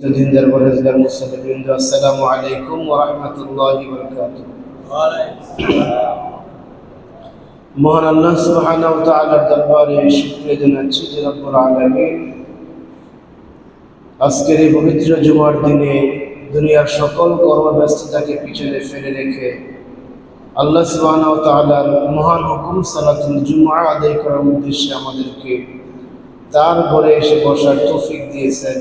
দিনদার পরেজগার মুসলিমবৃন্দ, আসসালামু আলাইকুম ওয়া রাহমাতুল্লাহি ওয়া বারাকাতুহু। মহান আল্লাহ সুবহানাহু ওয়া তাআলার দরবারে শুকরিয়া জানাচ্ছি যে রব্বুল আলামিন আজকের এই পবিত্র জুমার দিনে দুনিয়ার সকল কর্মব্যস্ততাকে পিছনে ফেলে রেখে আল্লাহ সুবহানাহু ওয়া তাআলার মহান হুকুম সালাতুল জুমআ আদায় করার উদ্দেশ্যে আমাদেরকে তার ঘরে এসে বসার তৌফিক দিয়েছেন।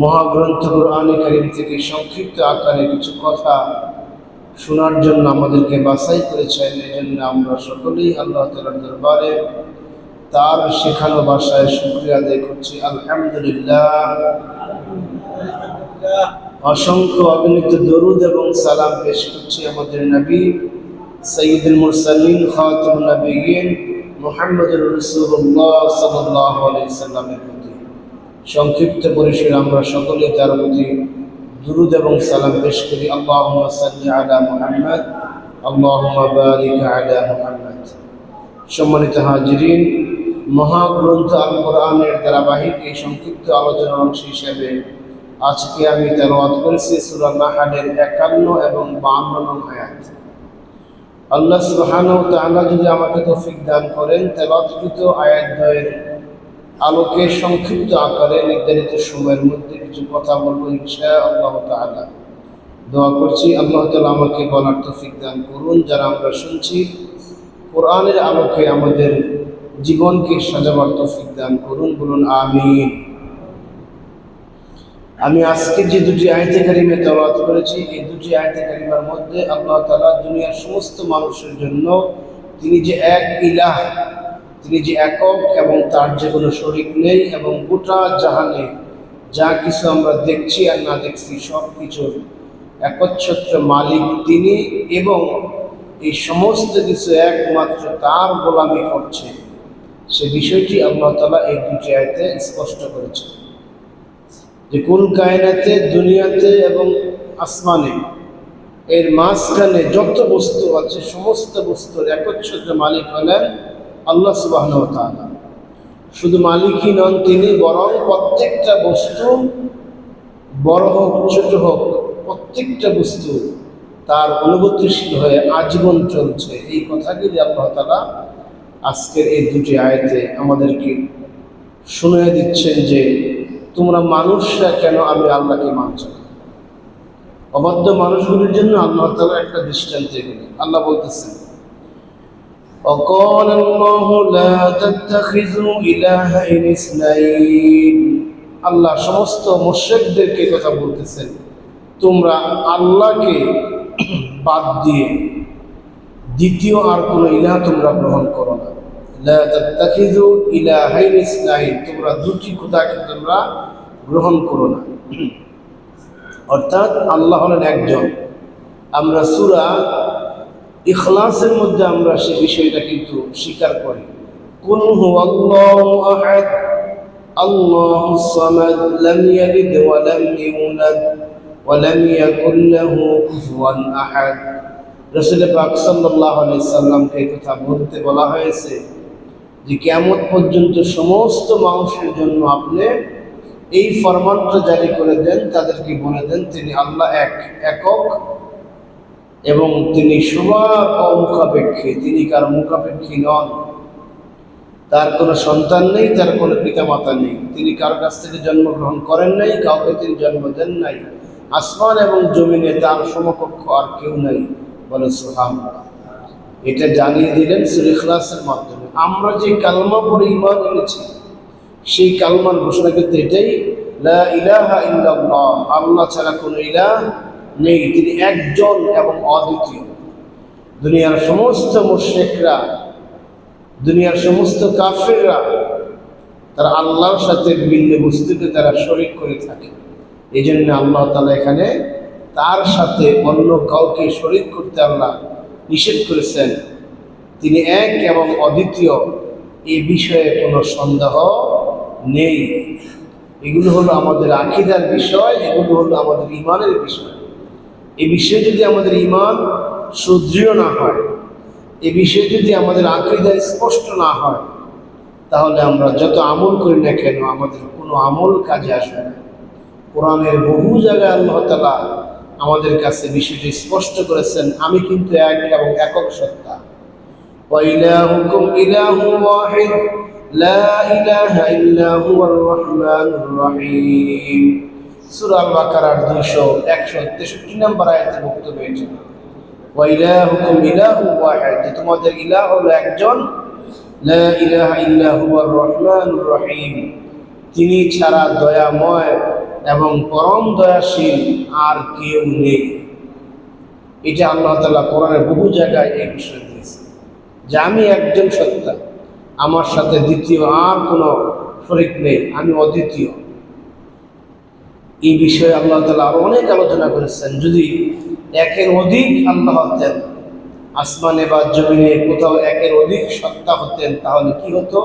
মহাগ্রন্থ কুরআনে কারীম থেকে সংক্ষিপ্ত আকারে কিছু কথা শোনার জন্য আমাদেরকে বাছাই করেছেন। এজন্য আমরা সকলেই আল্লাহ তাআলার দরবারে তার শেখানো ভাষায় শুকরিয়া আদায় করছি। আলহামদুলিল্লাহ। অসংখ্য অগণিত দরুদ এবং সালাম পেশ করছি আমাদের নবী সাইয়্যিদুল মুরসালিন খাতামুন নবিয়্যিন মুহাম্মদুর রাসূলুল্লাহ সাল্লাল্লাহু আলাইহি সাল্লামের প্রতি। সংক্ষিপ্ত পরিসরে আমরা সকলে তার প্রতি দুরুদ এবং সালাম পেশ করি। আল্লাহুম্মা সাল্লি আলা মুহাম্মদ, আল্লাহুম্মা বারিক আলা মুহাম্মদ। সম্মানিত হাজিরিন, মহাগ্রন্থ আল কোরআনের ধারাবাহিক এই সংক্ষিপ্ত আলোচনার অংশ হিসেবে আজকে আমি তেলাওয়াত করেছি সূরা নাহলের 51 এবং 52 নং আয়াত। আল্লাহ সুবহানাহু ওয়া তাআলা যদি আমাকে তৌফিক দান করেন, তেলাওয়াতকৃত আয়াতদ্বয়ের আলোকে সংক্ষিপ্ত আকারে নির্ধারিত সময়ের মধ্যে কিছু কথা বলবো ইনশাআল্লাহ তাআলা। দোয়া করছি আল্লাহ তাআলা আমাকে বলার তৌফিক দান করুন। যারা আমরা শুনছি, কোরআনের আলোকে আমাদের জীবনকে সাজাবার তৌফিক দান করুন, বলুন আমিন। আমি আজকে যে দুটি আয়াতে কারিমে তেলাওয়াত করেছি, এই দুটি আয়াতে কারিমার মধ্যে আল্লাহ তাআলা দুনিয়ার সমস্ত মানুষের জন্য তিনি যে এক ইলাহ, তিনি যে একক এবং তার যে কোনো শরীক নেই, এবং গোটা জাহানে যা কিছু আমরা দেখছি আর না দেখছি সব কিছুর একচ্ছত্র মালিক তিনি, এবং এই সমস্ত কিছু একমাত্র তার গোলামি করছে, সে বিষয়টি আল্লাহ তাআলা এই দুটি আয়াতে স্পষ্ট করেছে যে কুল কায়নাতে, দুনিয়াতে এবং আসমানে, এর মাঝখানে যত বস্তু আছে সমস্ত বস্তুর একচ্ছত্র মালিক হলেন আল্লাহ সুবহানাহু ওয়া তাআলা। শুধু মালিকই নন তিনি, বরং প্রত্যেকটা বস্তু বড় হোক ছোট হোক প্রত্যেকটা বস্তু তার অনুগতিশীল হয়ে আজীবন চলছে। এই কথাগুলি আল্লাহ তাআলা আজকের এই দুটি আয়াতে আমাদেরকে শুনিয়ে দিচ্ছেন যে তোমরা মানুষরা কেন আমি আল্লাহকে মানছ না। অবাধ্য মানুষগুলির জন্য আল্লাহ তাআলা একটা দৃষ্টান্ত এগুলি। আল্লাহ বলতেছেন وقال الله لا تتخذوا إلهين اثنين। আল্লাহ সমস্ত মুশরিকদেরকে কথা বলতেছেন, তোমরা আল্লাহকে বাদ দিয়ে দ্বিতীয় আর কোনো ইলাহ তোমরা গ্রহণ করো না। লা তাত্তাখিযু ইলাহাইন ইসনাইন, তোমরা দুটি খোদাকে তোমরা গ্রহণ করো না। অর্থাৎ আল্লাহ হলেন একজন। আমরা সূরা ইখলাসের মধ্যে আমরা সেই বিষয়টা কিন্তু স্বীকার করি। কুল হুয়াল্লাহু আহাদ আল্লাহুস সামাদ লাম ইয়ালিদ ওয়া লাম ইউলাদ ওয়া লাম ইয়াকুল লাহু কুফুয়ান আহাদ। রাসূল পাক সাল্লাল্লাহু আলাইহি সাল্লামকে এই কথা বলতে বলা হয়েছে যে কিয়ামত পর্যন্ত সমস্ত মানুষের জন্য আপনি এই ফরমানটা জারি করে দেন, তাদেরকে বলে দেন তিনি আল্লাহ একক এবং তিনি সবার অমুখাপেক্ষী, তিনি কার মুখাপেক্ষী নন। তার কোনো সন্তান নেই, তার কোনো পিতামাতা নেই, তিনি কারো কাছ থেকে জন্মগ্রহণ করেন নাই, কাউকে তিনি জন্ম দেন নাই। আসমান এবং জমিনে তার সমকক্ষ আর কেউ নাই, বলে সুবহানাল্লাহ। এটা জানিয়ে দিলেন সূরা ইখলাসের মাধ্যমে। আমরা যে কালমা পড়ে ঈমান এনেছি, সেই কালমার ঘোষণা কিন্তু এটাই, লা ইলাহা ইল্লাল্লাহ, আল্লাহ ছাড়া কোনো ইলাহ নেই, তিনি একজন এবং অদ্বিতীয়। দুনিয়ার সমস্ত মুশরিকরা, দুনিয়ার সমস্ত কাফেররা তারা আল্লাহর সাথে ভিন্ন বস্তুকে তারা শরীক করে থাকে। এই জন্য আল্লাহ তাআলা এখানে তার সাথে অন্য কাউকে শরীক করতে আল্লাহ নিষেধ করেছেন। তিনি এক এবং অদ্বিতীয়, এই বিষয়ে কোনো সন্দেহ নেই। এগুলো হলো আমাদের আকীদার বিষয়, এগুলো হলো আমাদের ঈমানের বিষয়। এই বিষয়ে যদি আমাদের ঈমান সুদৃঢ় না হয়, এই বিষয়ে যদি আমাদের আকীদা স্পষ্ট না হয়, তাহলে আমরা যত আমল করি না কেন আমাদের কোনো আমল কাজে আসবে না। কোরআনের বহু জায়গায় আল্লাহ তাআলা আমাদের কাছে বিষয়টি স্পষ্ট করেছেন, আমি কিন্তু এক এবং একক সত্তা। ওয়া ইলাহুকুম ইলাহুন ওয়াহিদ লা ইলাহা ইল্লা হুয়ার রহমানুর রহিম। সূরা আল বাকারার 163 নম্বর আয়াতে বক্তব্য এটি। ওয়া ইলাহুকুম ইলাহুন ওয়াহিদ, তোমাদের ইলাহ হলো একজন, লা ইলাহা ইল্লা হুয়ার রহমানুর রহিম, তিনি ছাড়া দয়াময় এবং পরম দয়াশীল আর কেউ নেই। এটা আল্লাহ তাআলা কোরআনের বহু জায়গায় এই বিষয় দিয়েছে যে আমি একজন সত্তা, আমার সাথে দ্বিতীয় আর কোনো শরীক নেই, আমি অদ্বিতীয়। এই বিষয়ে আল্লাহ তাআলা আরো অনেক আলোচনা করেছেন। যদি একের অধিক আল্লাহ হতেন, আসমানে বা জমিনে কোথাও একের অধিক সত্তা হতেন, তাহলে কি হতো?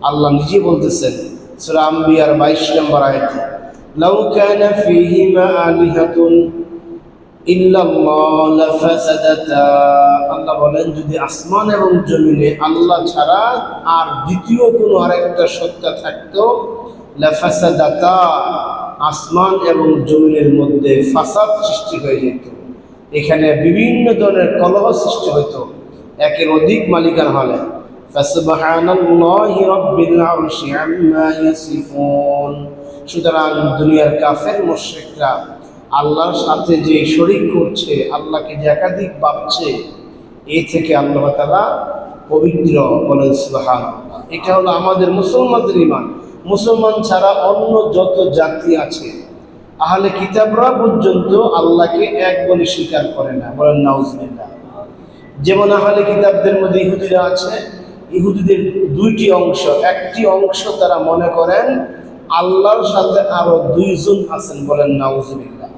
আল্লাহ নিজে বলতেছেন সূরা আম্বিয়ার 22 নম্বর আয়াতে, লাউ কানা ফীহিমা আলিহাতুন ইল্লাল্লাহ লাফাসাদাতা। আল্লাহ বলেন, যদি আসমান এবং জমিনে আল্লাহ ছাড়া আর দ্বিতীয় কোনো আরেকটা সত্তা থাকতো, লাফাসাদাতা, আসমান এবং জমিনের মধ্যে ফাসাদ সৃষ্টি হয়ে যেত, এখানে বিভিন্ন ধরনের কলহ সৃষ্টি হতো একের অধিক মালিকানা হলে। ফাসুবহানাল্লাহি রাব্বিল আরশি আম্মা ইয়াসিফুন। সুতরাং দুনিয়ার কাফের মুশরিকরা আল্লাহর সাথে যে শরীক করছে, আল্লাহকে যে একাধিক ভাবছে, এই থেকে আল্লাহ তাআলা পবিত্র, বলেন সুবহানাল্লাহ। এটা হলো আমাদের মুসলমানদের ঈমান। মুসলমান ছাড়া অন্য যত জাতি আছে, আহলে কিতাবরা পর্যন্ত আল্লাহকে এক বলে স্বীকার করে না, বলেন নাউজুবিল্লাহ। যেমন আহলে কিতাবদের মধ্যে ইহুদিরা আছে, ইহুদিদের দুইটি অংশ। একটি অংশ তারা মনে করেন আল্লাহর সাথে আরো দুইজন আছেন, বলেন নাউজুবিল্লাহ।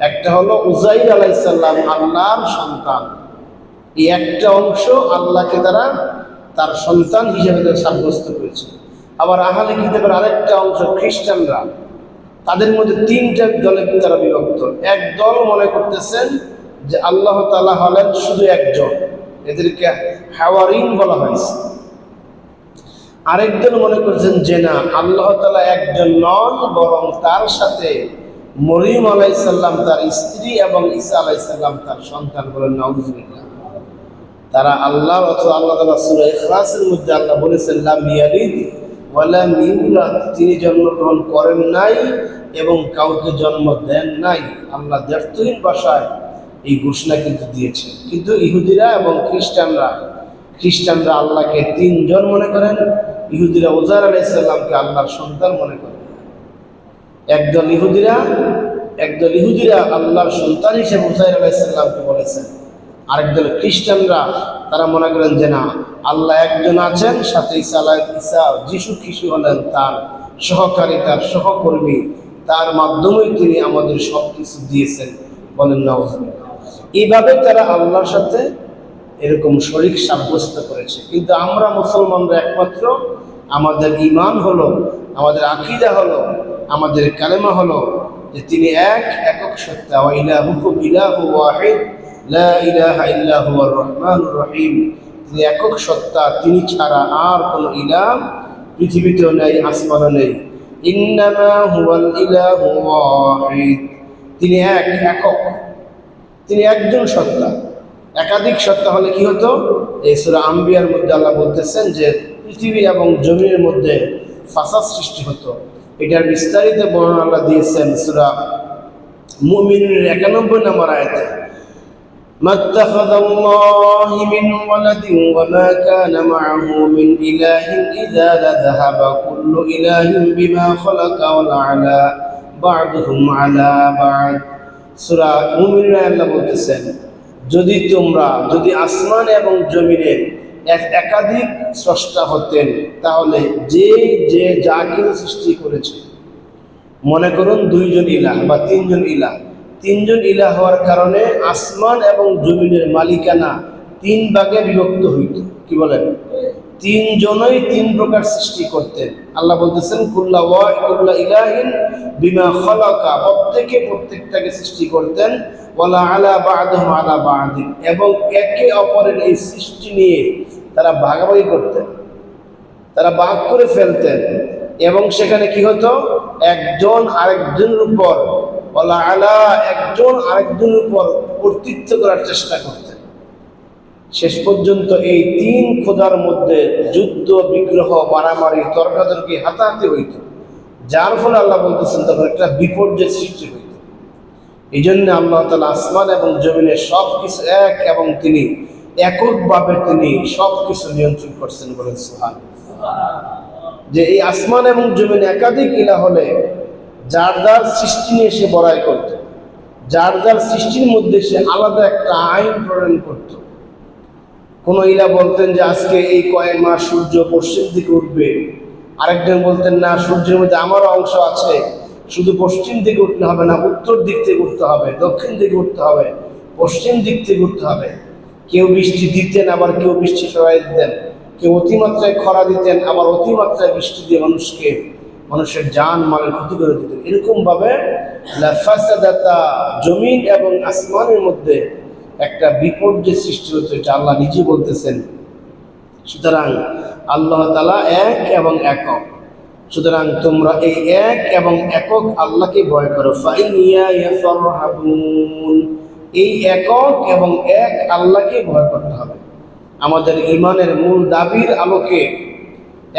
একটা হলো উযাইর আলাইহিস সালাম আল্লাহর সন্তান, এই একটা অংশ আল্লাহকে তারা তার সন্তান হিসেবে সাব্যস্ত করেছে। আবার আহলে কিতাবের আরেকটা অংশ খ্রিস্টানরা, তাদের মধ্যে তিনটা দলে তারা বিভক্ত। এক দল মনে করতেছেন যে আল্লাহ তাআলা হলেন শুধু একজন, এদেরকে হাওয়ারিন বলা হয়েছে। আরেক দল মনে করছেন যে না, আল্লাহ তাআলা একজন নন, বরং তার সাথে মরিয়ম আলাইহিস সালাম তার স্ত্রী এবং ঈসা আলাইহিস সালাম তার সন্তান, বলেন নাউজুবিল্লাহ। তারা আল্লাহ অথবা আল্লাহ তাআলা সূরা ইখলাসের মধ্যে আল্লাহ বলেছেন লাম ইয়ালিদ ওয়া লাম ইউলাদ, তিনি জন্মগ্রহণ করেন নাই এবং কাউকে জন্ম দেন নাই। আল্লাহ দ্ব্যর্থহীন ভাষায় এই ঘোষণা কিন্তু দিয়েছে। কিন্তু ইহুদিরা এবং খ্রিস্টানরা আল্লাহকে তিনজন মনে করেন। ইহুদিরা উযাইর আলাইহিস সালামকে আল্লাহর সন্তান মনে করেন। একদল ইহুদিরা আল্লাহর সন্তান হিসেবে উযাইর আলাইহিস সালামকে বলেছেন। আরেকদল খ্রিস্টানরা তারা মনে করেন যে না, আল্লাহ একজন আছেন, সাথে যিশু খ্রিস্ট হলেন তার সহকারী, তার সহকর্মী, তার মাধ্যমেই তিনি আমাদের সব কিছু দিয়েছেন, বলেন নাউজুবিল্লাহ। এইভাবে তারা আল্লাহর সাথে এরকম শরীক সাব্যস্ত করেছে। কিন্তু আমরা মুসলমানরা একমাত্র, আমাদের ঈমান হলো, আমাদের আকীদা হলো, আমাদের কালেমা হলো যে তিনি একক সত্তা। ওয়া ইলাহুকুম ইলাহুন ওয়াহিদ লা ইলাহা ইল্লা হুয়ার রহমানুর রহিম, তিনি একক সত্তা, তিনি ছাড়া আর কোনো ইলাহ পৃথিবীতেও নেই, আসমানও নেই। ইন্নামা হুয়াল ইলাহু ওয়াহিদ, তিনি একক, তিনি একজন সত্তা। একাধিক সত্তা হলে কি হতো? এই সূরা আম্বিয়ার মধ্যে আল্লাহ বলতেছেন যে পৃথিবী এবং জমিনের মধ্যে ফাসাদ সৃষ্টি হতো। এটার বিস্তারিত বর্ণনা আল্লাহ দিয়েছেন সূরা মুমিনুনের 91 নম্বর আয়াতে, মাত্তাখাযাল্লাহু মিন ওয়ালাদিন ওয়া মা কানা মা'আহু মিন ইলাহিন ইযা লাযাহাবা কুল্লু ইলাহিন বিমা খালাকা ওয়া লা'আলা বা'দুহুম আলা বা'দ। সূরা মুমিনুনে আল্লাহ বলতেছেন, যদি আসমান এবং জমিনের একাধিক স্রষ্টা হতেন, তাহলে যে যা কিছু সৃষ্টি করেছে, মনে করুন দুইজন ইলাহ বা তিনজন ইলাহ হওয়ার কারণে আসমান এবং জমিনের মালিকানা তিন ভাগে বিভক্ত হইত। কি বলেন? তিনজনই তিন প্রকার সৃষ্টি করতেন। আল্লাহ বলতেছেন কুল্লা ইলাহিন বিমা খালাকা, প্রত্যেকটাকে সৃষ্টি করতেন। ওয়ালা আলা বা'দুহুম আলা বা'দিন, এবং একে অপরের এই সৃষ্টি নিয়ে তারা ভাগাভাগি করতেন, তারা ভাগ করে ফেলতেন। এবং সেখানে কি হতো? একজন আরেকজনের উপর ওয়ালা আলা একজন আরেকজনের উপর কর্তৃত্ব করার চেষ্টা করতেন। শেষ পর্যন্ত এই তিন খোদার মধ্যে যুদ্ধ বিগ্রহ মারামারি তর্কাতর্কি হাতাহাতি হইত, যার ফলে আল্লাহ বলতেছেন তখন একটা বিপর্যয় সৃষ্টি হইত। এই জন্য আল্লাহ তাআলা আসমান এবং জমিনের সব কিছু এক এবং তিনি এককভাবে তিনি সব কিছু নিয়ন্ত্রণ করছেন বলেন সুবহানাল্লাহ। যে এই আসমান এবং জমিন একাধিক ইলাহ হলে যার যার সৃষ্টি নিয়ে সে বড়াই করত, যার যার সৃষ্টির মধ্যে সে আলাদা একটা আইন প্রণয়ন করত। কোন ইলাহ বলতেন যে আজকে এই কয়েক মাস সূর্য পশ্চিম দিকে উঠবে, আরেকজন বলতেন না সূর্যের মধ্যে আমারও অংশ আছে, শুধু পশ্চিম দিকে উঠলে হবে না, উত্তর দিক থেকে উঠতে হবে, দক্ষিণ দিকে উঠতে হবে, পশ্চিম দিক থেকে উঠতে হবে। কেউ বৃষ্টি দিতেন, আবার কেউ বৃষ্টি সরাই দিতেন, কেউ অতিমাত্রায় খরা দিতেন, আবার অতিমাত্রায় বৃষ্টি দিয়ে মানুষের জান মালের ক্ষতি করে দিতেন। এরকম ভাবে লাফাসাদাতা জমিন এবং আসমানের মধ্যে একটা বিপর্যয় সৃষ্টি হতো, এটা আল্লাহ নিজে বলতেছেন। সুতরাং আল্লাহ তাআলা এক এবং একক। সুতরাং তোমরা এই এক এবং একক আল্লাহকে ভয় করো। ফাইয়া ইয়াফরহাবুন, এই একক এবং এক আল্লাহকে ভয় করতে হবে। আমাদের ঈমানের মূল দাবির আলোকে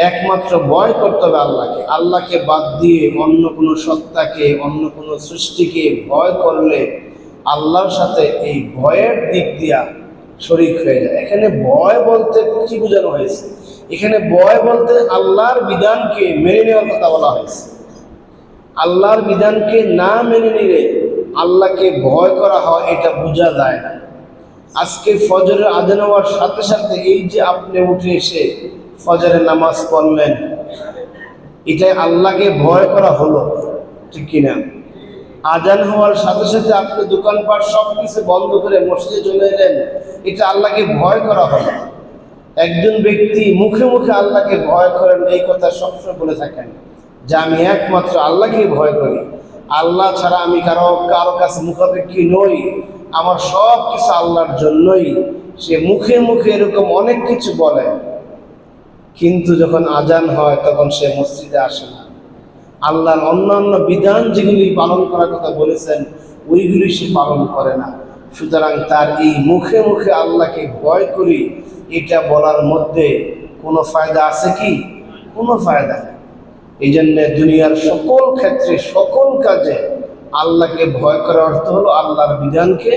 একমাত্র ভয় করতে হবে আল্লাহকে। আল্লাহকে বাদ দিয়ে অন্য কোনো সত্তাকে, অন্য কোনো সৃষ্টিকে ভয় করলে আল্লাহর সাথে এই ভয়ের দিক দিয়া শরীক হয়ে যায়। এখানে ভয় বলতে কি বোঝানো হয়েছে? এখানে ভয় বলতে আল্লাহর বিধানকে মেনে নেওয়ার কথা বলা হয়েছে। আল্লাহর বিধানকে না মেনে নিলে আল্লাহকে ভয় করা হয়, এটা বোঝা যায় না। আজকে ফজরের আজান হওয়ার সাথে সাথে এই যে আপনি উঠে এসে ফজরের নামাজ পড়লেন, এটাই আল্লাহকে ভয় করা হলো, ঠিক কিনা? আজান হওয়ার সাথে সাথে আপনি দোকানপাট সব কিছু বন্ধ করে মসজিদে চলে এলেন, এটা আল্লাহকে ভয় করা হলো। একজন ব্যক্তি মুখে মুখে আল্লাহকে ভয় করেন, এই কথা সবসময় বলে থাকেন যে আমি একমাত্র আল্লাহকে ভয় করি, আল্লাহ ছাড়া আমি কারো কাছে মুখাপেক্ষী নই, আমার সব কিছু আল্লাহর জন্যই। সে মুখে মুখে এরকম অনেক কিছু বলে, কিন্তু যখন আজান হয় তখন সে মসজিদে আসে না। আল্লাহর অন্যান্য বিধান যেগুলি পালন করার কথা বলেছেন ওইগুলি সে পালন করে না। সুতরাং তার এই মুখে মুখে আল্লাহকে ভয় করি এটা বলার মধ্যে কোনো ফায়দা আছে কি? কোনো ফায়দা নেই। এই জন্যে দুনিয়ার সকল ক্ষেত্রে সকল কাজে আল্লাহকে ভয় করার অর্থ হলো আল্লাহর বিধানকে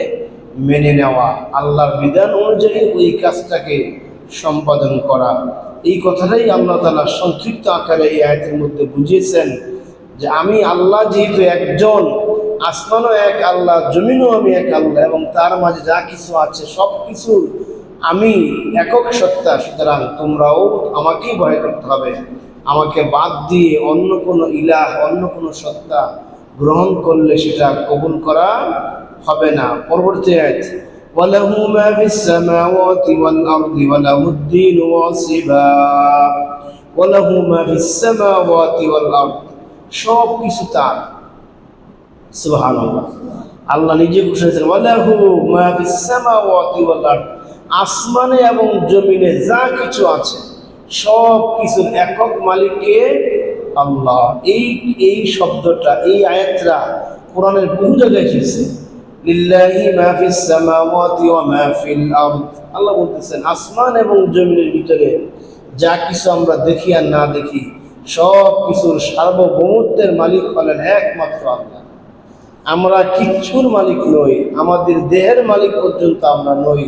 মেনে নেওয়া, আল্লাহর বিধান অনুযায়ী ওই কাজটাকে সম্পাদন করা। এই কথাটাই আল্লাহ তাআলা সংক্ষিপ্ত আকারে এই আয়াতের মধ্যে বুঝিয়েছেন যে আমি আল্লাহ যেহেতু একজন, আসমানও এক আল্লাহ, জমিনও আমি এক আল্লাহ, এবং তার মাঝে যা কিছু আছে সব কিছু আমি একক সত্তা। সুতরাং তোমরাও আমাকেই ভয় করতে হবে। আমাকে বাদ দিয়ে অন্য কোনো ইলাহ, অন্য কোনো সত্তা গ্রহণ করলে সেটা কবুল করা হবে না। পরবর্তী আয়াত, وَلَهُ مَا فِي السَّمَاوَاتِ وَالْأَرْضِ وَلَهُ الدِّينُ وَاصِبًا وَلَهُ مَا فِي السَّمَاوَاتِ وَالْأَرْضِ, সব কিছু তার। সুবহানাল্লাহ, আল্লাহ নিজে ঘোষণা করেছেন ওয়ালাহু মা ফিস সামাওয়াতি ওয়াল আরদ, আসমানে এবং জমিনে যা কিছু আছে সব কিছুর একক মালিক কে? আল্লাহ। এই শব্দটা, এই আয়াতটা কোরআনের বহু জায়গায় এসেছে। লিল্লাহি মা ফিস সামাওয়াতি ওয়া মা ফিল আরদ, আল্লাহ বলতেছেন আসমান এবং জমিনের ভিতরে যা কিছু আমরা দেখি আর না দেখি সব কিছুর সার্বভৌমত্বের মালিক হলেন একমাত্র আল্লাহ। আমরা কিচ্ছুর মালিক নই, আমাদের দেহের মালিক পর্যন্ত আমরা নই।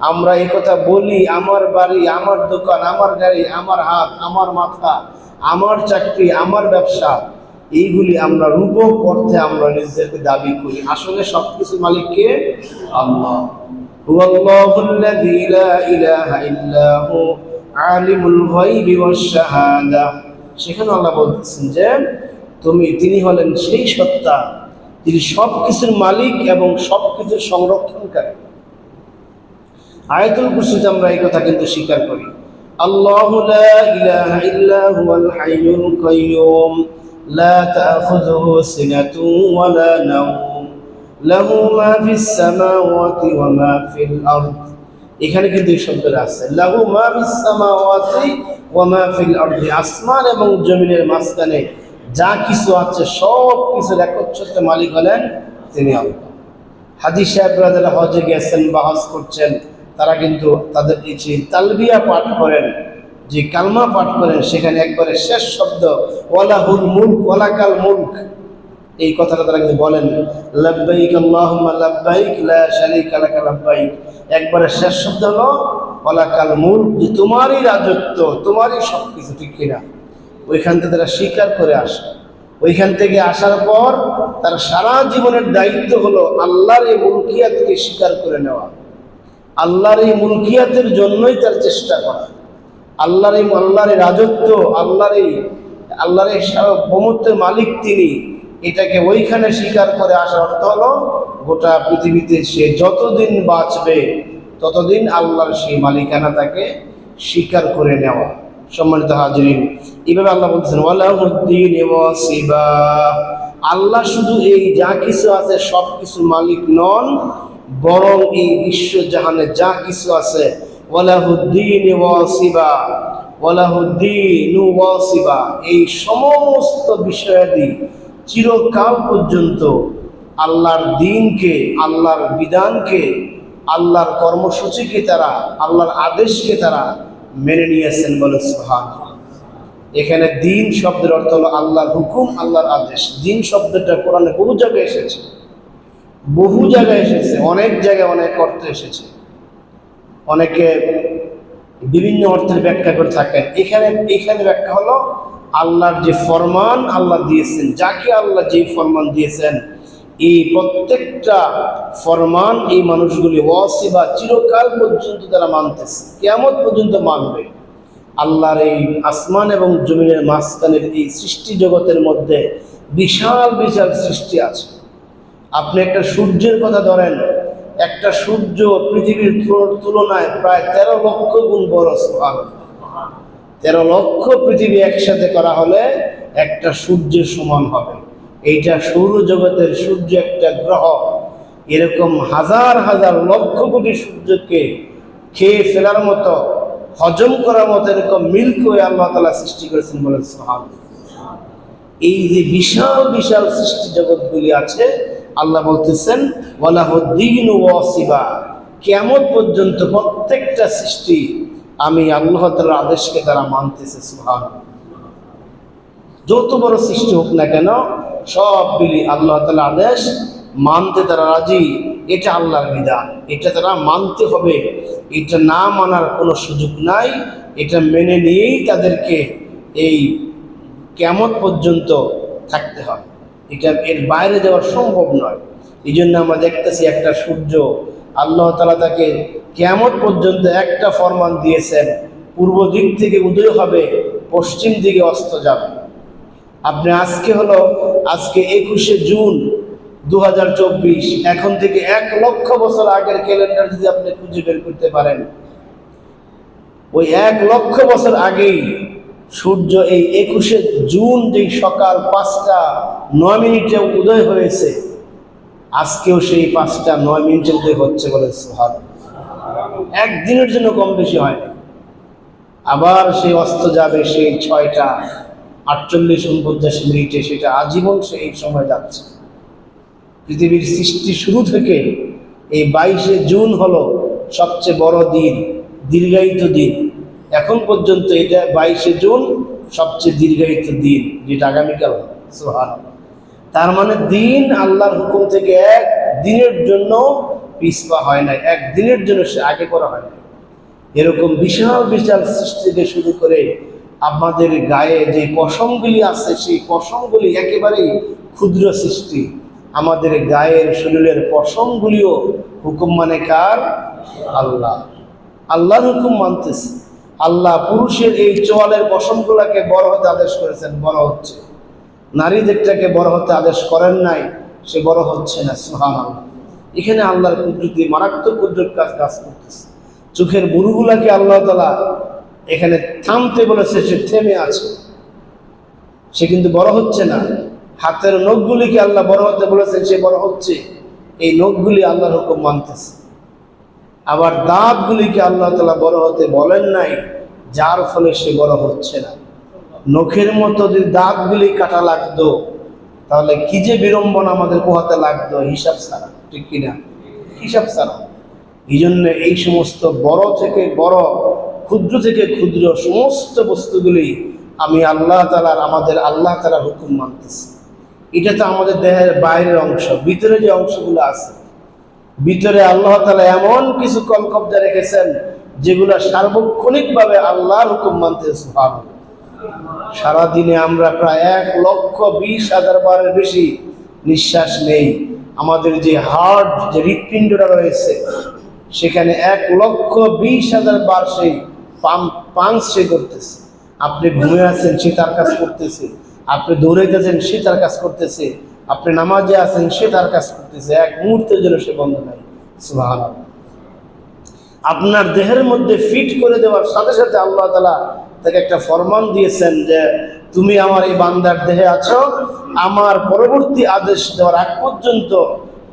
আমরা এই কথা বলি, আমার বাড়ি, আমার দোকান, আমার গাড়ি, আমার হাত, আমার মাথা, আমার চাকরি, আমার ব্যবসা, এইগুলি আমরা রূপক অর্থে আমরা নিজেদেরকে দাবি করি। আসলে সবকিছু মালিক কে? আল্লাহ। হুয়াল্লাহুল্লাযী লা ইলাহা ইল্লা হু আলিমুল গায়বি ওয়াশ শাহাদা। সেখানে আল্লাহ বলতেছেন যে তিনি হলেন সেই সত্তা, তিনি সবকিছুর মালিক এবং সবকিছুর সংরক্ষণকারী। আয়াতুল কুরসিতে আমরা এই কথা কিন্তু স্বীকার করি। আল্লাহু লা ইলাহা ইল্লা হুয়াল হাইয়ুল কাইয়্যুম লা তাখুযুহু সিনাতুন ওয়া লা নাওম লাহু মা ফিস সামাওয়াতি ওয়া মা ফিল আরদ। এখানে কিন্তু এই শব্দটা আছে, লাহু মা ফিস সামাওয়াতি ওয়া মা ফিল আরদ, আসমান এবং জমিনের মাঝখানে যা কিছু আছে সব কিছুর একচ্ছত্র মালিক হলেন তিনি আল্লাহ। হাজী সাহেবরা যারা হজে গেছেন বা হজ করছেন, তারা কিন্তু তাদের এই যে তালবিয়া পাঠ করেন, যে কালমা পাঠ করেন, সেখানে একবারে শেষ শব্দ ওয়ালাহুল মুলক ওয়ালাকাল মুলক, এই কথাটা তারা কিন্তু বলেন লাব্বাইক আল্লাহুম্মা লাব্বাইক লা শারীকা লাকা লাব্বাইক, একবারে শেষ শব্দ হলো ওয়ালাকাল মুলক, যে তোমারই রাজত্ব, তোমারই সব কিছু, ঠিক কিনা? ওইখান থেকে তারা স্বীকার করে আসে। ওইখান থেকে আসার পর তার সারা জীবনের দায়িত্ব হলো আল্লাহর এই মুলকিয়াতকে স্বীকার করে নেওয়া, আল্লাহর এই মুলকিয়াতের জন্যই তার চেষ্টা করা, আল্লাহর এই রাজত্ব, আল্লাহর এই সার্বভৌমত্বের মালিক তিনি, এটাকে ওইখানে স্বীকার করে আসার অর্থ হলো গোটা পৃথিবীতে সে যতদিন বাঁচবে ততদিন আল্লাহর সেই মালিকানা তাকে স্বীকার করে নেওয়া। সম্মানিত হাজিরিন, এইভাবে আল্লাহ বলছেন ওয়ালাহুদ্দিন ওয়াসিবা, আল্লাহ শুধু এই যা কিছু আছে সব কিছু মালিক নন, বরং এই বিশ্ব জাহানে যা কিছু আছে ওয়ালাহুদ্দিন ওয়াসিবা, ওয়ালাহুদ্দিন ওয়াসিবা, এই সমস্ত বিষয়াদি চিরকাল পর্যন্ত আল্লাহর দ্বীনকে, আল্লাহর বিধানকে, আল্লাহর কর্মসূচিকে তারা, আল্লাহর আদেশকে তারা মেনে নিয়েছেন। বলে সুবহানাল্লাহ। এখানে দ্বীন শব্দের অর্থ হলো আল্লাহর হুকুম, আল্লাহর আদেশ। দ্বীন শব্দটা কোরআনে বহু জায়গায় এসেছে, বহু জায়গায় এসেছে, অনেক জায়গায় অনেক অর্থ এসেছে, অনেকে বিভিন্ন অর্থের ব্যাখ্যা করে থাকেন। এখানে ব্যাখ্যা হলো আল্লাহর যে ফরমান আল্লাহ দিয়েছেন, যাকে আল্লাহ যেই ফরমান দিয়েছেন, এই প্রত্যেকটা ফরমান এই মানুষগুলি ওয়াসিবা চিরকাল পর্যন্ত তারা মানতেছে, কিয়ামত পর্যন্ত মানবে। আল্লাহর এই আসমান এবং জমিনের মাঝখানের এই সৃষ্টি জগতের মধ্যে বিশাল বিশাল সৃষ্টি আছে। আপনি একটা সূর্যের কথা ধরেন, একটা সূর্য পৃথিবীর তুলনায় প্রায় 13 লক্ষ গুণ বড়। সুবহানাল্লাহ। 13 লক্ষ পৃথিবী একসাথে করা হলে একটা সূর্যের সমান হবে। এইটা সৌরজগতের সূর্য একটা গ্রহ, এরকম হাজার হাজার লক্ষ কোটি সূর্যকে খেয়ে ফেলার মতো, হজম করার মতো এরকম মিল্ক ওয়ে আল্লাহ তাআলা সৃষ্টি করেছেন। বলেন সুবহানাল্লাহ। এই যে বিশাল বিশাল সৃষ্টি জগৎগুলি আছে, আল্লাহ বলতেছেন ওয়ালাহুদ্দিন ওয়াসিবা, কিয়ামত পর্যন্ত প্রত্যেকটা সৃষ্টি আমি আল্লাহ তাআলার আদেশকে তারা মানতেছে। সুবহানাল্লাহ। যত বড় সৃষ্টি হোক না কেন, সবগুলি আল্লাহ তাআলার আদেশ মানতে তারা রাজি। এটা আল্লাহর বিধান, এটা তারা মানতে হবে, এটা না মানার কোনো সুযোগ নাই। এটা মেনে নিয়েই তাদেরকে এই কিয়ামত পর্যন্ত থাকতে হবে, এটা এর বাইরে যাওয়া সম্ভব নয়। এই জন্য আমরা দেখতেছি একটা সূর্য, আল্লাহ তাআলা তাকে কিয়ামত পর্যন্ত একটা ফরমান দিয়েছেন, পূর্ব দিক থেকে উদয় হবে, পশ্চিম দিকে অস্ত যাবে। আপনি আজকে 21শে জুন 2024, এখন থেকে 1 লক্ষ বছর আগের ক্যালেন্ডার যদি আপনি খুঁজে বের করতে পারেন, ওই 1 লক্ষ বছর আগেই সূর্য এই 21শে জুন যেই সকাল 5টা 9 মিনিটে উদয় হয়েছে, আজকেও সেই 5টা 9 মিনিটে উদয় হচ্ছে। বলে সুবহানাল্লাহ। একদিনের জন্য কম বেশি হয় না। আবার সেই অস্ত যাবে সেই 6টা 48-49 মিনিটে, সেটা আজীবন সেই সময় যাচ্ছে। পৃথিবীর সৃষ্টি শুরু থেকে এই 22শে জুন হলো সবচেয়ে বড় দিন, দীর্ঘায়িত দিন। এখন পর্যন্ত এটা 22শে জুন সবচেয়ে দীর্ঘায়িত দিন, যেটা আগামীকাল। সুবহানাল্লাহ। তার মানে দিন আল্লাহর হুকুম থেকে এক দিনের জন্য পিছপা হয় না, এক দিনের জন্য সে আগে করা হয় না। এরকম বিশাল বিশাল সৃষ্টি থেকে শুরু করে আমাদের গায়ে যে পশমগুলি আছে, সেই পশমগুলি একেবারেই ক্ষুদ্র সৃষ্টি। আমাদের গায়ের শরীরের পশমগুলিও হুকুম মানে কার? আল্লাহ। আল্লাহর হুকুম মানতেছে। আল্লাহ পুরুষের এই চোয়ালের পশমগুলোকে বড় হতে আদেশ করেছেন, বড় হচ্ছে। নারীদেরটাকে বড় হতে আদেশ করেন নাই, সে বড় হচ্ছে না। সুবহানাল্লাহ। এখানে আল্লাহর কুদরতি মারাত্মক কুদরত কাজ করতেছে। চোখের বুরুগুলাকে আল্লাহ তাআলা এখানে থামতে বলেছে, সে থেমে আছে, সে কিন্তু বড় হচ্ছে না। হাতের নখগুলিকে আল্লাহ বড় হতে বলেছেন, সে বড় হচ্ছে। এই নখগুলি আল্লাহর হুকুম মানতেছে। আবার দাঁতগুলিকে আল্লাহ তাআলা বড় হতে বলেন নাই, যার ফলে সে বড় হচ্ছে না। নখের মতো যদি দাঁতগুলি কাটা লাগতো তাহলে কি যে বিড়ম্বনা আমাদের পোহাতে লাগতো, হিসাব ছাড়া, ঠিক কিনা? হিসাব ছাড়া। এই জন্য এই সমস্ত বড় থেকে বড়, ক্ষুদ্র থেকে ক্ষুদ্র সমস্ত বস্তুগুলি আমি আল্লাহ তাআলার, আমাদের আল্লাহ তাআলার হুকুম মানতেছি। এটা তো আমাদের দেহের বাইরের অংশ। ভিতরে যে অংশগুলো আছে, ভিতরে আল্লাহ তাআলা এমন কিছু কলকব্জা রেখেছেন যেগুলো সার্বক্ষণিকভাবে আল্লাহর হুকুম মানতেছে। সুবহানাল্লাহ। সারাদিনে আমরা প্রায় 1,20,000 বারের বেশি নিঃশ্বাস নেই। আমাদের যে হার্ট, যে হৃৎপিণ্ডটা রয়েছে, সেখানে 1,20,000 বার সেই পাম্প সে করতেছে। আপনি ঘুমিয়ে আছেন, সে তার কাজ করতেছে। আপনি দৌড়াইতেছেন, সে তার কাজ করতেছে। আপনি নামাজে আছেন, সে তার কাজ করতেছে। এক মুহূর্তের জন্য সে বন্ধ নাই। সুবহানাল্লাহ। আপনার দেহের মধ্যে ফিট করে দেওয়ার সাথে সাথে আল্লাহ তাআলা তাকে একটা ফরমান দিয়েছেন যে তুমি আমার এই বান্দার দেহে আছো, আমার পরবর্তী আদেশ দেওয়ার আগ পর্যন্ত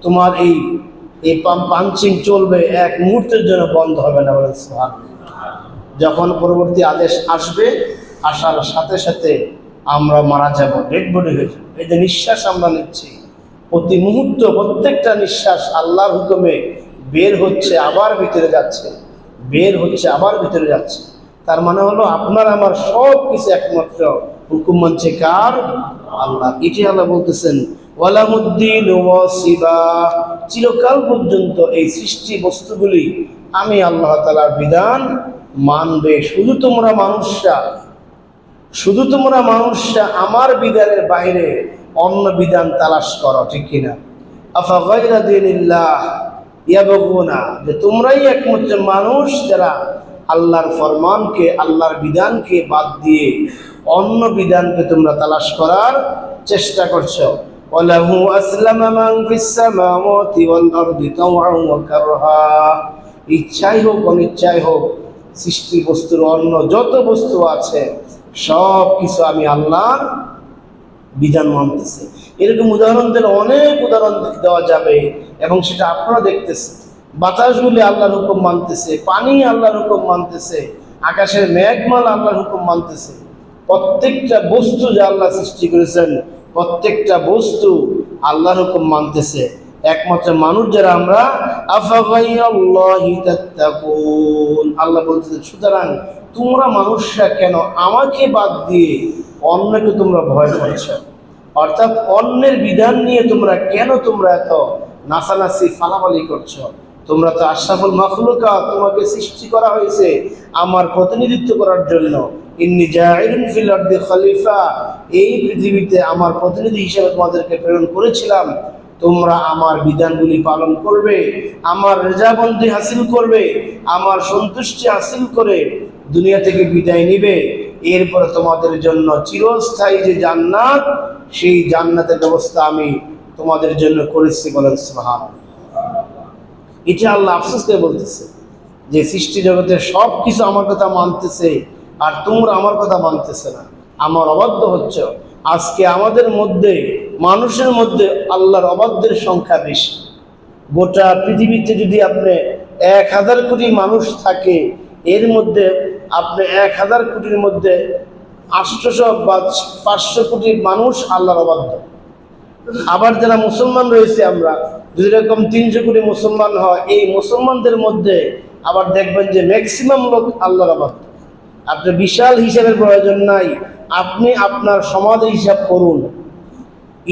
তোমার এই পাঞ্চিং চলবে, এক মুহূর্তের জন্য বন্ধ হবে না। বলেন সুবহানাল্লাহ। যখন পরবর্তী আদেশ আসবে, আসার সাথে সাথে আমরা মারা যাব, ডেড বডি হয়ে যাব। এই যে নিঃশ্বাস আমরা নিচ্ছি, প্রতি মুহূর্ত প্রত্যেকটা নিঃশ্বাস আল্লাহর হুকুমে বের হচ্ছে, আবার ভিতরে যাচ্ছে, বের হচ্ছে, আবার ভিতরে যাচ্ছে। তার মানে হলো আপনার আমার সব কিছু একমাত্র হুকুম মানছে কার? আল্লাহ। এটি আল্লাহ বলতেছেন ওয়ালামুদ্দিন ওয়াসিবা, চিরকাল পর্যন্ত এই সৃষ্টি বস্তুগুলি আমি আল্লাহ তাআলার বিধান মানবে। শুধু তোমরা মানুষরা আমার বিধানের বাইরে অন্য বিধান তালাশ করো, ঠিক কিনা? আফা গায়রা দীনিল্লাহ ইয়াবগুনা, যে তোমরাই একমাত্র মানুষ যারা আল্লাহর ফরমানকে, আল্লাহর বিধানকে বাদ দিয়ে অন্য বিধানকে তোমরা তালাশ করার চেষ্টা করছো। ওয়ালাহু আসলামা মান ফিস সামাওয়াতি ওয়াল আরদি তাওআন ওয়া কারহা, ইচ্ছাই হোক অনিচ্ছাই হোক সৃষ্টি বস্তুর অন্য যত বস্তু আছে সব কিছু আমি আল্লাহর বিধান মানতেছে। এরকম উদাহরণ দিলে অনেক উদাহরণ দেওয়া যাবে, এবং সেটা আপনারা দেখতেছেন। বাতাসগুলি আল্লাহর হুকুম মানতেছে, পানি আল্লাহর হুকুম মানতেছে, আকাশের মেঘমাল আল্লাহর হুকুম মানতেছে। প্রত্যেকটা বস্তু যে আল্লাহ সৃষ্টি করেছেন, প্রত্যেকটা বস্তু আল্লাহর হুকুম মানতেছে। একমাত্র মানুষ যারা আমরা, আফাগাইরাল্লাহি তাত্তাকুন, আল্লাহ বলতেছেন সুতরাং তোমরা মানুষরা কেন আমাকে বাদ দিয়ে অন্যকে তোমরা ভয় করছো? অর্থাৎ অন্যের বিধান নিয়ে তোমরা এত নাচানাচি ফালাফালি করছো? তোমরা তো আশরাফুল মাখলুকাত, তোমাকে সৃষ্টি করা হয়েছে আমার প্রতিনিধিত্ব করার জন্য। ইন্নী জাইলুন ফিল আরদি খলিফা, এই পৃথিবীতে আমার প্রতিনিধি হিসেবে তোমাদেরকে প্রেরণ করেছিলাম। তোমরা আমার বিধানগুলি পালন করবে, আমার রেজাবন্দি হাসিল করবে, আমার সন্তুষ্টি হাসিল করে দুনিয়া থেকে বিদায় নিবে। এরপরে তোমাদের জন্য চিরস্থায়ী যে জান্নাত, সেই জান্নাতের ব্যবস্থা আমি তোমাদের জন্য করেছি। বলেন সুবহানাল্লাহ। এটা আল্লাহ আফসোস করে বলতেছে যে সৃষ্টি জগতের সব কিছু আমার কথা মানতেছে, আর তোমরা আমার কথা মানতেছে না, আমার অবাধ্য হচ্ছে। আজকে আমাদের মধ্যে, মানুষের মধ্যে আল্লাহর অবাধ্যের সংখ্যা বেশি। গোটা পৃথিবীতে যদি আপনি 1,000 কোটি মানুষ থাকে, এর মধ্যে আপনি 1,000 কোটির মধ্যে 800 বা 500 কোটি মানুষ আল্লাহর অবাধ্য। আবার যারা মুসলমান রয়েছে, আমরা যদি এরকম 300 কোটি মুসলমান হয়, এই মুসলমানদের মধ্যে আবার দেখবেন যে ম্যাক্সিমাম লোক আল্লাহর অবাধ্য। আপনি বিশাল হিসাবের প্রয়োজন নাই, আপনি আপনার সমাজের হিসাব করুন।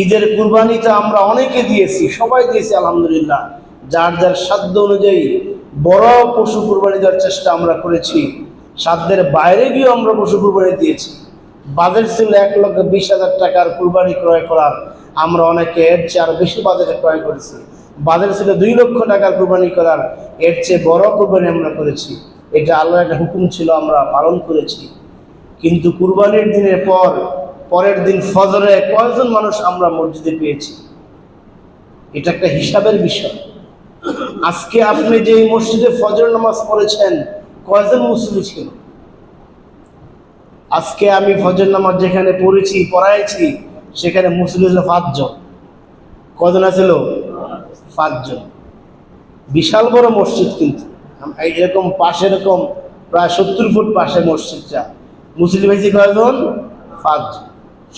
ঈদের কুরবানিটা আমরা অনেকে দিয়েছি, সবাই দিয়েছি আলহামদুলিল্লাহ। যার যার সাধ্য অনুযায়ী বড় পশু কুরবানি দেওয়ার চেষ্টা আমরা করেছি। সাধ্যের বাইরে গিয়েও আমরা পশু কুরবানি দিয়েছি। বাজেট ছিল 1,20,000 টাকার কুরবানি ক্রয় করার, আমরা অনেকে এর চেয়ে আরো বেশি বাজেটে ক্রয় করেছি। বাজেট ছিল 2 লক্ষ টাকার কুরবানি করার, এর চেয়ে বড় কুরবানি আমরা করেছি। এটা আল্লাহর একটা হুকুম ছিল, আমরা পালন করেছি। কিন্তু কুরবানির দিনের পরের দিন ফজরে কয়জন মানুষ আমরা মসজিদে পেয়েছি? এটা একটা হিসাবের বিষয়। আজকে আপনি যে মসজিদে ফজর নামাজ পড়েছেন, কয়জন মুসল্লি ছিল? আজকে আমি ফজর নামাজ যেখানে পড়াইছি, সেখানে মুসল্লি ছিল 5 জন। কজন আছিল? 5 জন। বিশাল বড় মসজিদ, কিন্তু এরকম পাশে, এরকম প্রায় 70 ফুট পাশে মসজিদটা। মুসলিম হয়েছে কয়জন? ফাজ।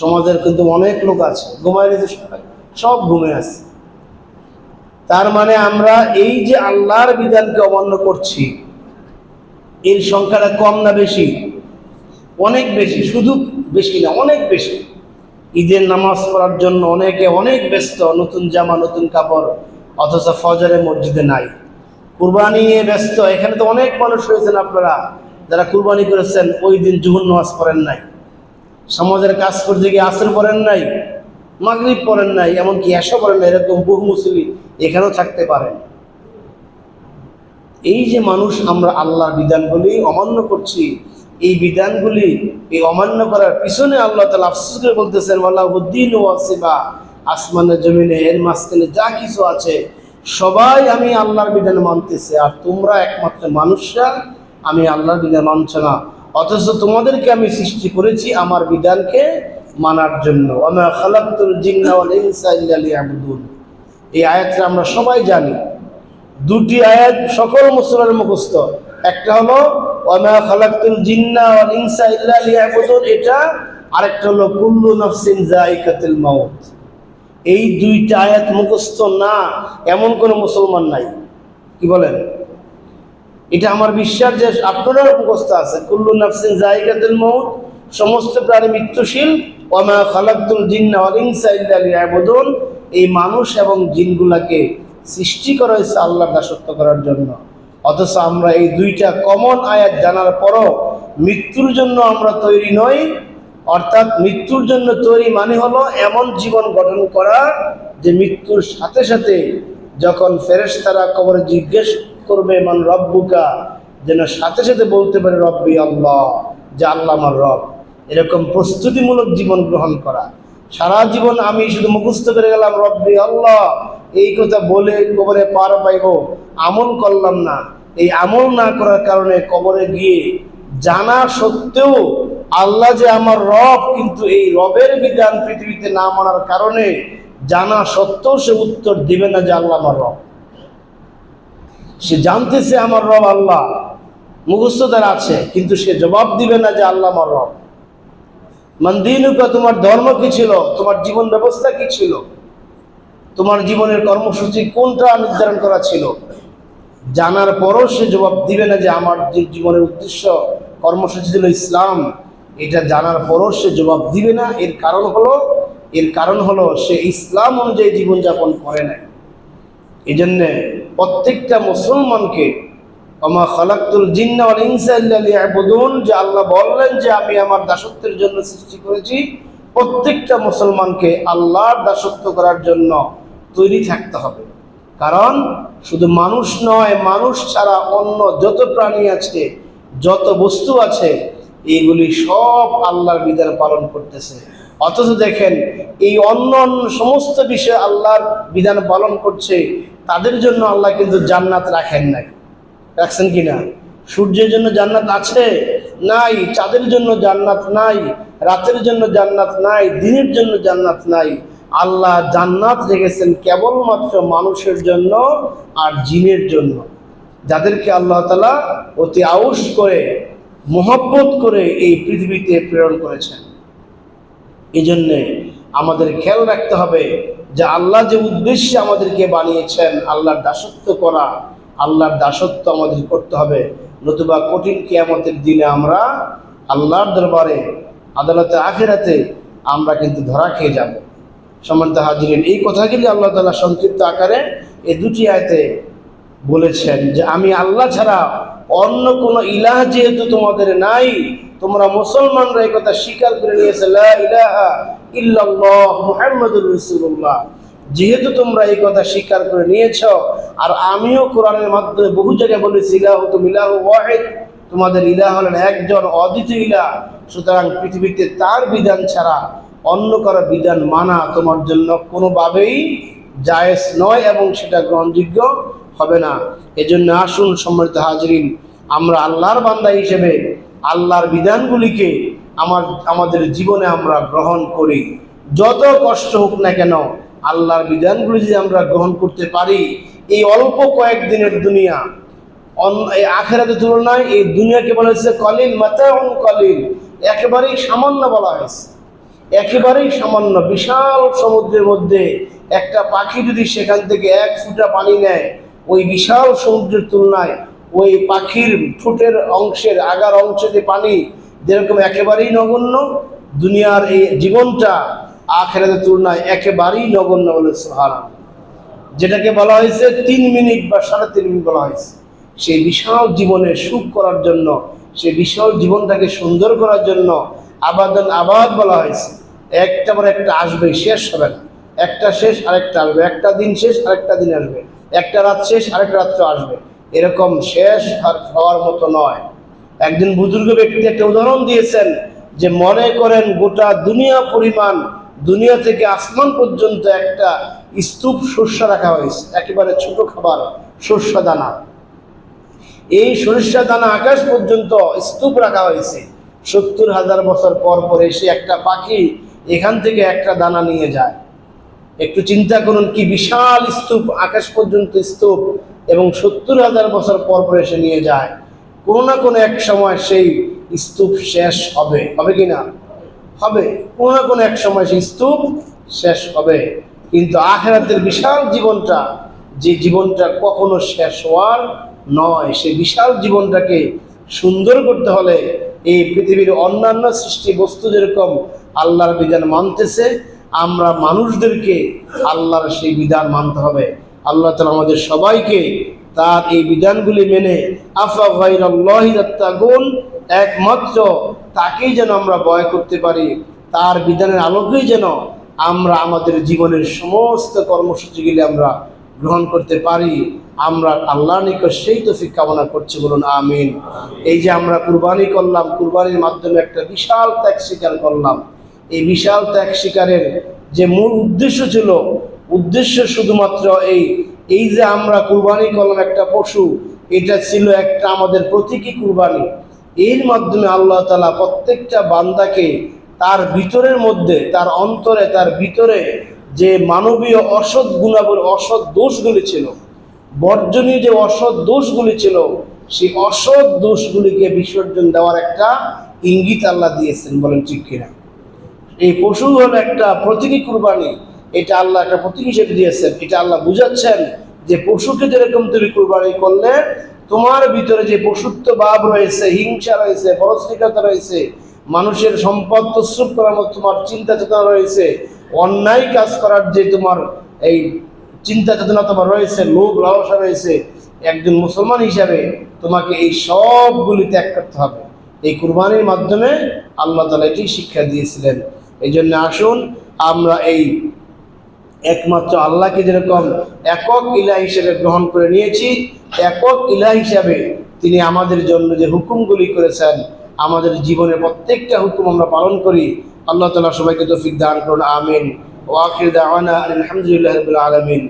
সমাজের কিন্তু অনেক লোক আছে ঘুমায় নিতে, সব ঘুমে আছে। তার মানে আমরা এই যে আল্লাহর বিধানকে অমান্য করছি, এর সংখ্যাটা কম না বেশি? অনেক বেশি, শুধু বেশি না, অনেক বেশি। ঈদের নামাজ পড়ার জন্য অনেকে অনেক ব্যস্ত, নতুন জামা নতুন কাপড়, অথচ ফজরে মসজিদে নাই। কুরবানি নিয়ে ব্যস্ত, এখানে তো অনেক মানুষ রয়েছেন আপনারা যারা কুরবানি করেছেন, ওই দিন জুহুর নামাজ পড়েন নাই, সমাজের কাজ করতে গিয়ে আসর পড়েন নাই, মাগরিব পড়েন নাই, এমনকি এশা পড়েন নাই, এরকম বহু মুসলিম এখানেও থাকতে পারেন। এই যে মানুষ আমরা আল্লাহর বিধানগুলি অমান্য করছি, এই বিধানগুলি এই অমান্য করার পিছনে আল্লাহ তাআলা আফসোস করে বলতেছেন, ওয়ালাহুদ্দিন ওয়াসিবা, আসমানের জমিনে এর মাঝখানে যা কিছু আছে সবাই আমি আল্লাহর বিধান মানতেছে, আর তোমরা একমাত্র মানুষরা আমি আল্লাহর বিধান মানছ না, অথচ তোমাদেরকে আমি সৃষ্টি করেছি আমার বিধানকে মানার জন্য। ওয়া খালাকতুল জিন্না ওয়াল ইনসা ইল্লা লিয়াবুদুন। এই আয়াতটা আমরা সবাই জানি। দুটি আয়াত সকল মুসলমানের মুখস্থ। একটা হলো ওয়া খালাকতুল জিন্না ওয়াল ইনসা ইল্লা লিয়াবুদুন, এটা। আরেকটা হলো কুল্লু নাফসিন যায়িকাতুল মাউত। এই দুইটা আয়াত মুখস্থ না এমন কোন মুসলমান নাই। কি বলেন? এটা আমার বিশ্বাস যে আপনারাও মুখস্থ আছে। কুল্লু নাফসিন যায়িকাতুল মাউত, সমস্ত প্রাণী মৃত্যুশীল। ওয়া মা খালাকতুল জিন্না ওয়াল ইনসা ইল্লা লিয়াবুদুন, এই মানুষ এবং জিনগুলাকে সৃষ্টি করা হয়েছে আল্লাহর দাসত্ব করার জন্য। অথচ আমরা এই দুইটা কমন আয়াত জানার পরও মৃত্যুর জন্য আমরা তৈরি নই। অর্থাৎ মৃত্যুর জন্য তৈরি মানে হলো এমন জীবন গঠন করা যে মৃত্যুর সাথে সাথে যখন ফেরেশতারা কবরে জিজ্ঞেস করবে মান রব্বুকা, যেন সাথে সাথে বলতে পারে রব্বি আল্লাহ, যে আল্লাহ আমার রব। এরকম প্রস্তুতিমূলক জীবন গ্রহণ করা। সারা জীবন আমি শুধু মুখস্থ করে গেলাম রব্বি আল্লাহ, এই কথা বলে কবরে পার পাইব, আমল করলাম না। এই আমল না করার কারণে কবরে গিয়ে জানা সত্ত্বেও আল্লাহ যে আমার রব, কিন্তু এই রবের বিধান পৃথিবীতে না মানার কারণে জানা সত্ত্বেও সে উত্তর দিবে না যে আল্লাহ আমার রব। সে জানতেছে আমার রব আল্লাহ, মুখস্থ তার আছে, কিন্তু সে জবাব দিবে না যে আল্লাহ আমার রব। মান দীনুকা, তোমার ধর্ম কি ছিল, তোমার জীবন ব্যবস্থা কি ছিল, তোমার জীবনের কর্মসূচি কোনটা নির্ধারণ করা ছিল, জানার পরও সে জবাব দিবে না যে আমার যে জীবনের উদ্দেশ্য কর্মসূচি ছিল ইসলাম, এটা জানার পরও সে জবাব দিবে না। এর কারণ হলো সে ইসলাম অনুযায়ী জীবনযাপন করে নাই। এই জন্যে প্রত্যেকটা মুসলমানকে ওয়া খালাকতুল জিন্না ওয়াল ইনসা ইল্লা লিয়াবুদুন, যে আল্লাহ বললেন যে আমি আমার দাসত্বের জন্য সৃষ্টি করেছি, প্রত্যেকটা মুসলমানকে আল্লাহর দাসত্ব করার জন্য তৈরি থাকতে হবে। কারণ শুধু মানুষ নয়, মানুষ ছাড়া অন্য যত প্রাণী আছে, যত বস্তু আছে, এইগুলি সব আল্লাহর বিধান পালন করতেছে। অথচ দেখেন এই অন্য অন্য সমস্ত বিষয়ে আল্লাহর বিধান পালন করছে, তাদের জন্য আল্লাহ কিন্তু জান্নাত রাখেন নাই। রাখছেন কিনা? সূর্যের জন্য জান্নাত আছে? নাই। চাঁদের জন্য জান্নাত নাই, রাতের জন্য জান্নাত নাই, দিনের জন্য জান্নাত নাই। আল্লাহ জান্নাত রেখেছেন কেবলমাত্র মানুষের জন্য আর জিনের জন্য, যাদেরকে আল্লাহ তাআলা অতি আউস করে মোহব্বত করে এই পৃথিবীতে প্রেরণ করেছেন। এই জন্যে আমাদের খেয়াল রাখতে হবে যে আল্লাহ যে উদ্দেশ্যে আমাদেরকে বানিয়েছেন আল্লাহর দাসত্ব করা, আল্লাহর দাসত্ব আমাদের করতে হবে, নতুবা কঠিন কিয়ামতের দিনে আমরা আল্লাহর দরবারে আদালতে আখিরাতে আমরা কিন্তু ধরা খেয়ে যাব। সম্মানিত হাজিরিন, এই কথাগুলি আল্লাহ তাআলা সংক্ষিপ্ত আকারে এই দুটি আয়াতে বলেছেন যে আমি আল্লাহ ছাড়া অন্য কোনো ইলাহ যেহেতু তোমাদের নাই, তোমরা মুসলমানরা এই কথা স্বীকার করে নিয়েছে, লা ইলাহা ইল্লাল্লাহ মুহাম্মাদুর রাসূলুল্লাহ, যেহেতু তোমরা এই কথা স্বীকার করে নিয়েছ, আর আমিও কোরআনের মাধ্যমে বহু জায়গায় বলেছি ইলাহুকুম ইলাহু ওয়াহিদ, তোমাদের ইলাহ হলেন একজন অদ্বিতীয় ইলাহ, সুতরাং পৃথিবীতে তার বিধান ছাড়া অন্য কারো বিধান মানা তোমার জন্য কোনোভাবেই জায়েজ নয় এবং সেটা গ্রহণযোগ্য হবে না। এজন্য আসুন সম্মানিত হাজিরিন, আমরা আল্লাহর বান্দা হিসেবে আল্লাহর বিধানগুলিকে আমাদের জীবনে আমরা গ্রহণ করি। যত কষ্ট হোক না কেন, আল্লাহর বিধানগুলি যদি আমরা গ্রহণ করতে পারি, এই অল্প কয়েকদিনের দুনিয়া এই আখিরাতের তুলনায় এই দুনিয়াকে বলা হয়েছে কলিল মাতাউন কলিল, একেবারেই সামান্য বলা হয়েছে, একেবারেই সামান্য। বিশাল সমুদ্রের মধ্যে একটা পাখি যদি সেখান থেকে 1 ফুটা পানি নেয়, ওই বিশাল সমুদ্রের তুলনায় ওই পাখির ঠোঁটের অংশের আগার অংশে যে পানি যেরকম একেবারেই নগণ্য, দুনিয়ার এই জীবনটা আখিরাতের তুলনায় একেবারেই নগণ্য বলে সুবহানাল্লাহ। যেটাকে বলা হয়েছে 3 মিনিট বা 3.5 মিনিট বলা হয়েছে, সেই বিশাল জীবনে সুখ করার জন্য, সেই বিশাল জীবনটাকে সুন্দর করার জন্য আবাদান আবাদ বলা হয়েছে। একটা পর একটা আসবে, শেষ হবে না। একটা শেষ আরেকটা আসবে, একটা দিন শেষ আরেকটা দিন আসবে, একটা রাত শেষ আরেকটা রাত্র আসবে, এরকম শেষ আর হওয়ার মতো নয়। একজন বুজুর্গ ব্যক্তি একটা উদাহরণ দিয়েছেন যে মনে করেন গোটা দুনিয়া পরিমাণ, দুনিয়া থেকে আসমান পর্যন্ত একটা স্তূপ সর্ষা রাখা হয়েছে, একেবারে ছোট খাবার সর্ষা দানা। এই সরিষা দানা আকাশ পর্যন্ত স্তূপ রাখা হয়েছে। 70,000 বছর পর পর এসে একটা পাখি এখান থেকে একটা দানা নিয়ে যায়। একটু চিন্তা করুন, কি বিশাল স্তূপ, আকাশ পর্যন্ত স্তূপ, এবং 70,000 বছর পর পর এসে নিয়ে যায়। কোনো না কোনো এক সময় সেই স্তূপ শেষ হবে, হবে কি না? হবে। কোনো না কোনো এক সময় সেই স্তূপ শেষ হবে। কিন্তু আখিরাতের বিশাল জীবনটা, যে জীবনটা কখনো শেষ হওয়ার নয়, সেই বিশাল জীবনটাকে সুন্দর করতে হলে এই পৃথিবীর অন্যান্য সৃষ্টি বস্তু যেরকম আল্লাহর বিধান মানতেছে, আমরা মানুষদেরকে আল্লাহর সেই বিধান মানতে হবে। আল্লাহ তাআলা আমাদের সবাইকে তার এই বিধানগুলি মেনে আফা গায়রাল্লাহি তাত্তাকুন, একমাত্র তাকেই যেন আমরা ভয় করতে পারি, তার বিধানের আলোকেই যেন আমরা আমাদের জীবনের সমস্ত কর্মসূচিগুলি আমরা গ্রহণ করতে পারি। আমরা আল্লাহর নিকট সেই তৌফিক কামনা করছি, বলুন আমিন। এই যে আমরা কুরবানি করলাম, কুরবানির মাধ্যমে একটা বিশাল ত্যাগ স্বীকার করলাম। এই বিশাল ত্যাগ স্বীকারের যে মূল উদ্দেশ্য ছিল, উদ্দেশ্য শুধুমাত্র এই যে আমরা কুরবানি করলাম একটা পশু, এটা ছিল একটা আমাদের প্রতীকী কুরবানি। এর মাধ্যমে আল্লাহ তাআলা প্রত্যেকটা বান্দাকে তার ভিতরের মধ্যে, তার অন্তরে, তার ভিতরে যে মানবীয় অসৎ গুণাবলী, অসৎ দোষগুলি ছিল, বর্জনীয় যে অসৎ দোষগুলি ছিল, সেই অসৎ দোষগুলিকে বিসর্জন দেওয়ার একটা ইঙ্গিত আল্লাহ দিয়েছেন, বলেন ঠিক কিনা? এই পশু হলো একটা প্রতীকী কুরবানি, এটা আল্লাহ একটা প্রতীক হিসেবে দিয়েছেন। এটা আল্লাহ বুঝাচ্ছেন যে পশুকে যেরকম তুমি কুরবানি করলে, তোমার ভিতরে যে পশুত্ব ভাব রয়েছে, হিংসা রয়েছে, পরশ্রীকতা রয়েছে, মানুষের সম্পদ তসরুপ করার মতো তোমার চিন্তা চেতনা রয়েছে, অন্যায় কাজ করার যে তোমার এই চিন্তা চেতনা তোমার রয়েছে, লোভ লালসা রয়েছে, একজন মুসলমান হিসাবে তোমাকে এই সবগুলি ত্যাগ করতে হবে। এই কুরবানির মাধ্যমে আল্লাহ তাআলা এটি শিক্ষা দিয়েছিলেন। এই জন্য আসুন আমরা এই একমাত্র আল্লাহকে যেরকম একক ইলাহ হিসেবে গ্রহণ করে নিয়েছি, একক ইলাহ হিসাবে তিনি আমাদের জন্য যে হুকুমগুলি করেছেন, আমাদের জীবনে প্রত্যেকটা হুকুম আমরা পালন করি। আল্লাহ তাআলা সবাইকে তৌফিক দান করুন, আমিন। ওয়া আখির দাওয়ানা আলহামদুলিল্লাহি রাব্বিল আলামিন।